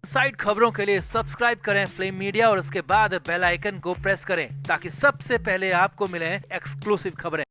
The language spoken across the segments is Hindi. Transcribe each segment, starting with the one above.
साइड खबरों के लिए सब्सक्राइब करें फ्लेम मीडिया और उसके बाद बेल आइकन को प्रेस करें ताकि सबसे पहले आपको मिले एक्सक्लूसिव खबरें।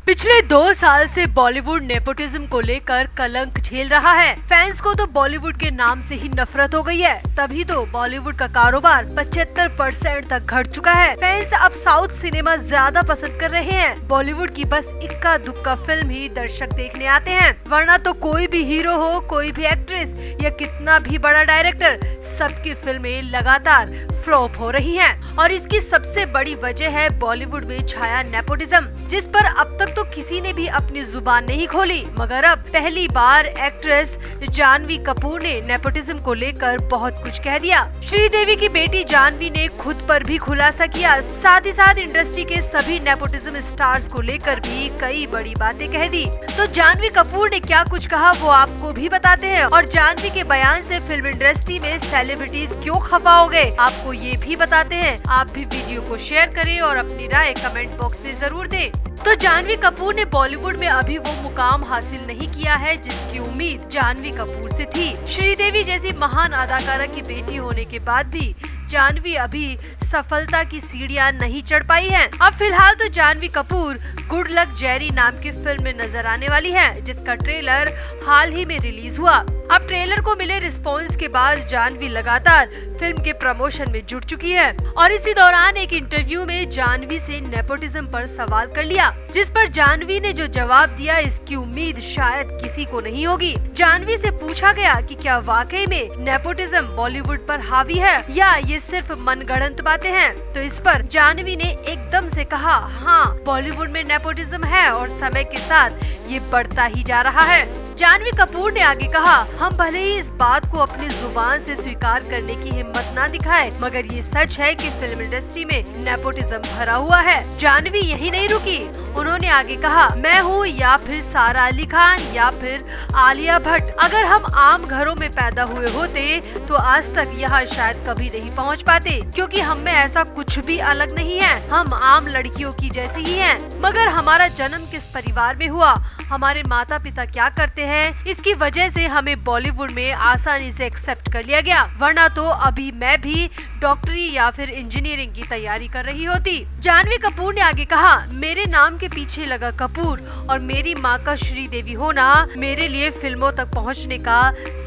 पिछले 2 साल से बॉलीवुड नेपोटिज्म को लेकर कलंक झेल रहा है। फैंस को तो बॉलीवुड के नाम से ही नफरत हो गई है, तभी तो बॉलीवुड का कारोबार 75% तक घट चुका है। फैंस अब साउथ सिनेमा ज्यादा पसंद कर रहे हैं। बॉलीवुड की बस इक्का दुक्का फिल्म ही दर्शक देखने आते हैं, वरना तो कोई भी हीरो हो, कोई भी एक्ट्रेस या कितना भी बड़ा डायरेक्टर, सबकी फिल्में लगातार फ्लॉप हो रही हैं। और इसकी सबसे बड़ी वजह है बॉलीवुड में छाया नेपोटिज्म, जिस पर अब तक तो किसी ने भी अपनी जुबान नहीं खोली। मगर अब पहली बार एक्ट्रेस जानवी कपूर ने नेपोटिज्म को लेकर बहुत कुछ कह दिया। श्रीदेवी की बेटी जानवी ने खुद पर भी खुलासा किया, साथ ही साथ इंडस्ट्री के सभी नेपोटिज्म स्टार्स को लेकर भी कई बड़ी बातें कह दी। तो जानवी कपूर ने क्या कुछ कहा वो आपको भी बताते हैं, और जानवी के बयान से फिल्म इंडस्ट्री में सेलिब्रिटीज क्यों खफा हो गए, आपको ये भी बताते हैं। आप भी वीडियो को शेयर करें और अपनी राय कमेंट बॉक्स में जरूर दें। तो जानवी कपूर ने बॉलीवुड में अभी वो मुकाम हासिल नहीं किया है जिसकी उम्मीद जानवी कपूर से थी। श्रीदेवी जैसी महान अदाकारा की बेटी होने के बाद भी जानवी अभी सफलता की सीढ़ियां नहीं चढ़ पाई हैं। अब फिलहाल तो Janhvi Kapoor good luck Jerry नाम की फिल्म में नजर आने वाली है, जिसका ट्रेलर हाल ही में रिलीज हुआ। अब ट्रेलर को मिले रिस्पॉन्स के बाद जानवी लगातार फिल्म के प्रमोशन में जुट चुकी है, और इसी दौरान एक इंटरव्यू में जानवी से नेपोटिज्म पर सवाल कर लिया, जिस पर जानवी ने जो जवाब दिया इसकी उम्मीद शायद किसी को नहीं होगी। जानवी से पूछा गया कि क्या वाकई में नेपोटिज्म बॉलीवुड पर हावी है या ये सिर्फ मनगढ़ंत बातें हैं, तो इस पर जानवी ने एकदम से कहा, हाँ बॉलीवुड में नेपोटिज्म है और समय के साथ ये बढ़ता ही जा रहा है। जानवी कपूर ने आगे कहा, हम भले ही इस बात को अपनी जुबान से स्वीकार करने की हिम्मत ना दिखाए, मगर ये सच है कि फिल्म इंडस्ट्री में नेपोटिज्म भरा हुआ है। जानवी यही नहीं रुकी, उन्होंने आगे कहा, मैं हूँ या फिर सारा अली खान या फिर आलिया भट्ट, अगर हम आम घरों में पैदा हुए होते तो आज तक यहाँ शायद कभी नहीं पहुँच पाते, क्योंकि हम में ऐसा कुछ भी अलग नहीं है। हम आम लड़कियों की जैसी ही हैं, मगर हमारा जन्म किस परिवार में हुआ, हमारे माता पिता क्या करते हैं, इसकी वजह से हमें बॉलीवुड में आसानी से एक्सेप्ट कर लिया गया, वरना तो अभी मैं भी डॉक्टरी या फिर इंजीनियरिंग की तैयारी कर रही होती। जानवी कपूर ने आगे कहा, मेरे नाम के पीछे लगा कपूर और मेरी माँ का श्रीदेवी होना मेरे लिए फिल्मों तक पहुँचने का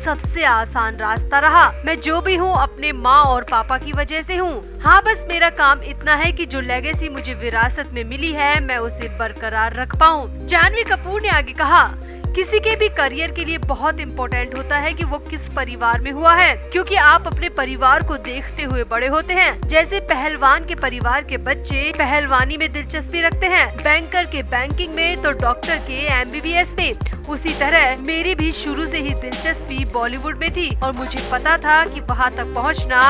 सबसे आसान रास्ता रहा। मैं जो भी हूँ अपने माँ और पापा की वजह से हूँ। हाँ, बस मेरा काम इतना है कि जो लेगेसी मुझे विरासत में मिली है मैं उसे बरकरार रख पाऊँ। जानवी कपूर ने आगे कहा, किसी के भी करियर के लिए बहुत इम्पोर्टेंट होता है कि वो किस परिवार में हुआ है, क्योंकि आप अपने परिवार को देखते हुए बड़े होते हैं। जैसे पहलवान के परिवार के बच्चे पहलवानी में दिलचस्पी रखते हैं, बैंकर के बैंकिंग में, तो डॉक्टर के MBBS में। उसी तरह मेरी भी शुरू से ही दिलचस्पी बॉलीवुड में थी और मुझे पता था कि वहाँ तक पहुँचना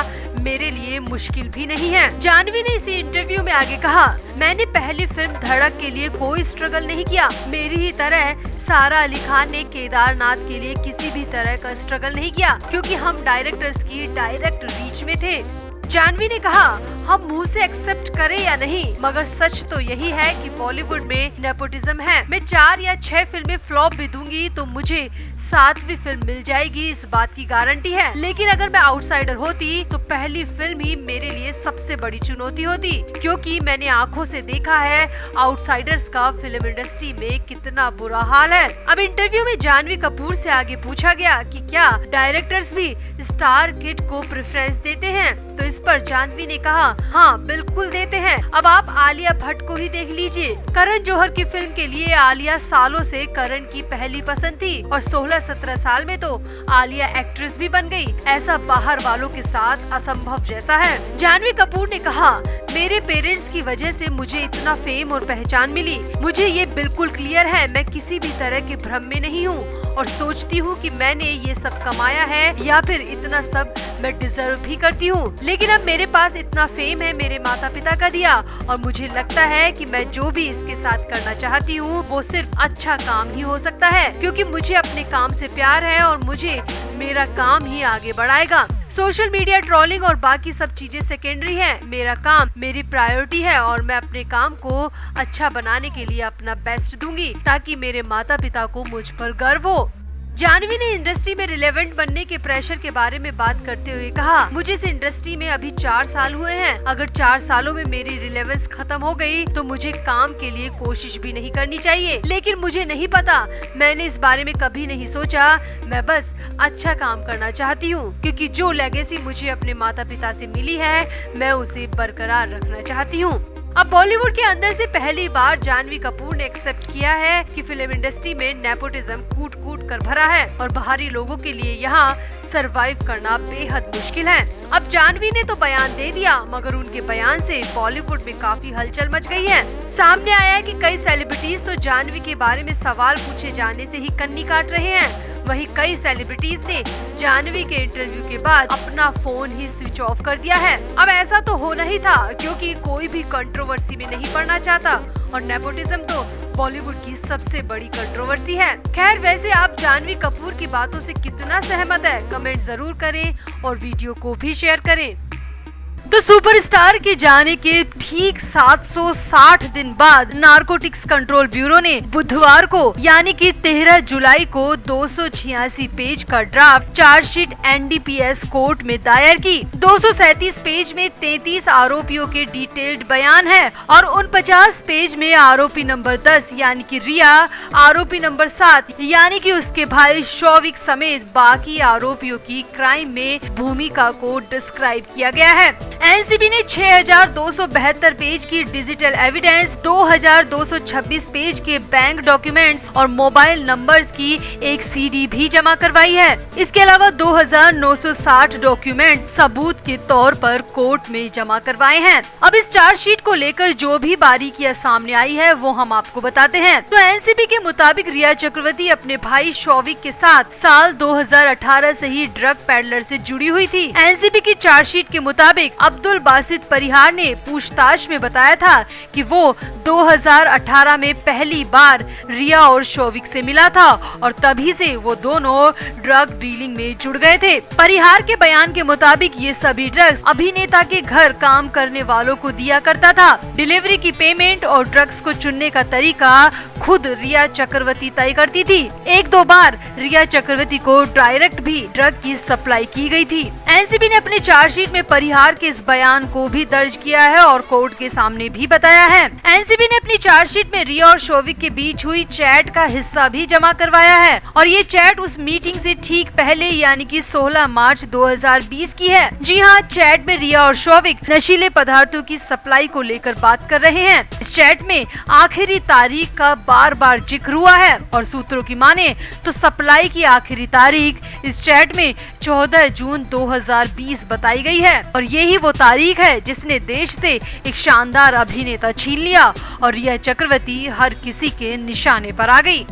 मेरे लिए मुश्किल भी नहीं है। जानवी ने इसी इंटरव्यू में आगे कहा, मैंने पहली फिल्म धड़क के लिए कोई स्ट्रगल नहीं किया, मेरी ही तरह सारा अली खान ने केदारनाथ के लिए किसी भी तरह का स्ट्रगल नहीं किया, क्योंकि हम डायरेक्टर्स की डायरेक्ट रीच में थे। जानवी ने कहा, हम मुंह से एक्सेप्ट करें या नहीं, मगर सच तो यही है कि बॉलीवुड में नेपोटिज्म है। मैं 4 या 6 फिल्में फ्लॉप भी दूंगी तो मुझे 7वीं फिल्म मिल जाएगी, इस बात की गारंटी है। लेकिन अगर मैं आउटसाइडर होती तो पहली फिल्म ही मेरे लिए सबसे बड़ी चुनौती होती, क्योंकि मैंने आंखों से देखा है आउटसाइडर्स का फिल्म इंडस्ट्री में कितना बुरा हाल है। अब इंटरव्यू में जानवी कपूर से आगे पूछा गया कि क्या डायरेक्टर्स भी स्टार किड को प्रेफरेंस देते हैं, तो इस पर जानवी ने कहा, हाँ बिल्कुल देते हैं। अब आप आलिया भट्ट को ही देख लीजिए, करण जौहर की फिल्म के लिए आलिया सालों से करण की पहली पसंद थी और 16-17 साल में तो आलिया एक्ट्रेस भी बन गई। ऐसा बाहर वालों के साथ असंभव जैसा है। जानवी कपूर ने कहा, मेरे पेरेंट्स की वजह से मुझे इतना फेम और पहचान मिली, मुझे ये बिल्कुल क्लियर है, मैं किसी भी तरह के भ्रम में नहीं हूँ और सोचती हूँ कि मैंने ये सब कमाया है या फिर इतना सब मैं डिजर्व भी करती हूँ। लेकिन अब मेरे पास इतना फेम है मेरे माता पिता का दिया, और मुझे लगता है कि मैं जो भी इसके साथ करना चाहती हूँ वो सिर्फ अच्छा काम ही हो सकता है, क्योंकि मुझे अपने काम से प्यार है और मुझे मेरा काम ही आगे बढ़ाएगा। सोशल मीडिया ट्रोलिंग और बाकी सब चीजें सेकेंडरी हैं। मेरा काम मेरी प्रायोरिटी है और मैं अपने काम को अच्छा बनाने के लिए अपना बेस्ट दूंगी ताकि मेरे माता पिता को मुझ पर गर्व हो। जाह्नवी ने इंडस्ट्री में रिलेवेंट बनने के प्रेशर के बारे में बात करते हुए कहा, मुझे इस इंडस्ट्री में अभी 4 साल हुए हैं। अगर 4 सालों में मेरी रिलेवेंस खत्म हो गई तो मुझे काम के लिए कोशिश भी नहीं करनी चाहिए। लेकिन मुझे नहीं पता, मैंने इस बारे में कभी नहीं सोचा। मैं बस अच्छा काम करना चाहती हूँ क्योंकि जो लेगेसी मुझे अपने माता पिता से मिली है मैं उसे बरकरार रखना चाहती हूँ। अब बॉलीवुड के अंदर से पहली बार जाह्नवी कपूर ने एक्सेप्ट किया है कि फिल्म इंडस्ट्री में नेपोटिज्म कूट कूट कर भरा है और बाहरी लोगों के लिए यहाँ सरवाइव करना बेहद मुश्किल है। अब जाह्नवी ने तो बयान दे दिया मगर उनके बयान से बॉलीवुड में काफी हलचल मच गई है। सामने आया है कि कई सेलिब्रिटीज तो जाह्नवी के बारे में सवाल पूछे जाने से ही कन्नी काट रहे हैं। वहीं कई सेलिब्रिटीज ने जाह्नवी के इंटरव्यू के बाद अपना फोन ही स्विच ऑफ कर दिया है। अब ऐसा तो होना ही था क्योंकि कोई भी कंट्रोवर्सी में नहीं पड़ना चाहता और नेपोटिज्म तो बॉलीवुड की सबसे बड़ी कंट्रोवर्सी है। खैर, वैसे आप जाह्नवी कपूर की बातों से कितना सहमत है कमेंट जरूर करें और वीडियो को भी शेयर करें। तो सुपरस्टार के जाने के ठीक 760 दिन बाद नारकोटिक्स कंट्रोल ब्यूरो ने बुधवार को यानी कि 13 जुलाई को 286 पेज का ड्राफ्ट चार्जशीट एनडीपीएस कोर्ट में दायर की। 237 पेज में 33 आरोपियों के डिटेल्ड बयान है और 49 पेज में आरोपी नंबर 10 यानी कि रिया, आरोपी नंबर 7 यानी कि उसके भाई शौविक समेत बाकी आरोपियों की क्राइम में भूमिका को डिस्क्राइब किया गया है। एनसीबी ने 6272 पेज की डिजिटल एविडेंस, 2226 पेज के बैंक डॉक्यूमेंट्स और मोबाइल नंबर्स की एक सीडी भी जमा करवाई है। इसके अलावा 2960 डॉक्यूमेंट सबूत के तौर पर कोर्ट में जमा करवाए हैं। अब इस चार्जशीट को लेकर जो भी बारीकियां सामने आई है वो हम आपको बताते हैं। तो एनसीबी के मुताबिक रिया चक्रवर्ती अपने भाई शौविक के साथ साल 2018 से ही ड्रग पैडलर से जुड़ी हुई थी। एनसीबी की चार्जशीट के मुताबिक अब्दुल बासित परिहार ने पूछताछ में बताया था कि वो 2018 में पहली बार रिया और शौविक से मिला था और तभी से वो दोनों ड्रग डीलिंग में जुड़ गए थे। परिहार के बयान के मुताबिक ये सभी ड्रग्स अभिनेता के घर काम करने वालों को दिया करता था। डिलीवरी की पेमेंट और ड्रग्स को चुनने का तरीका खुद रिया चक्रवर्ती तय करती थी। 1-2 बार रिया चक्रवर्ती को डायरेक्ट भी ड्रग की सप्लाई की गई थी। एनसीबी ने अपने चार्जशीट में परिहार के इस बयान को भी दर्ज किया है और कोर्ट के सामने भी बताया है। एनसीबी ने अपनी चार्जशीट में रिया और शौविक के बीच हुई चैट का हिस्सा भी जमा करवाया है और ये चैट उस मीटिंग से ठीक पहले यानी कि 16 मार्च 2020 की है। जी हाँ, चैट में रिया और शौविक नशीले पदार्थों की सप्लाई को लेकर बात कर रहे हैं। इस चैट में आखिरी तारीख का बार बार जिक्र हुआ है और सूत्रों की माने तो सप्लाई की आखिरी तारीख इस चैट में 14 जून 2020 बताई गई है और यही वो तारीख है जिसने देश से एक शानदार अभिनेता छीन लिया और रिया चक्रवर्ती हर किसी के निशाने पर आ गई।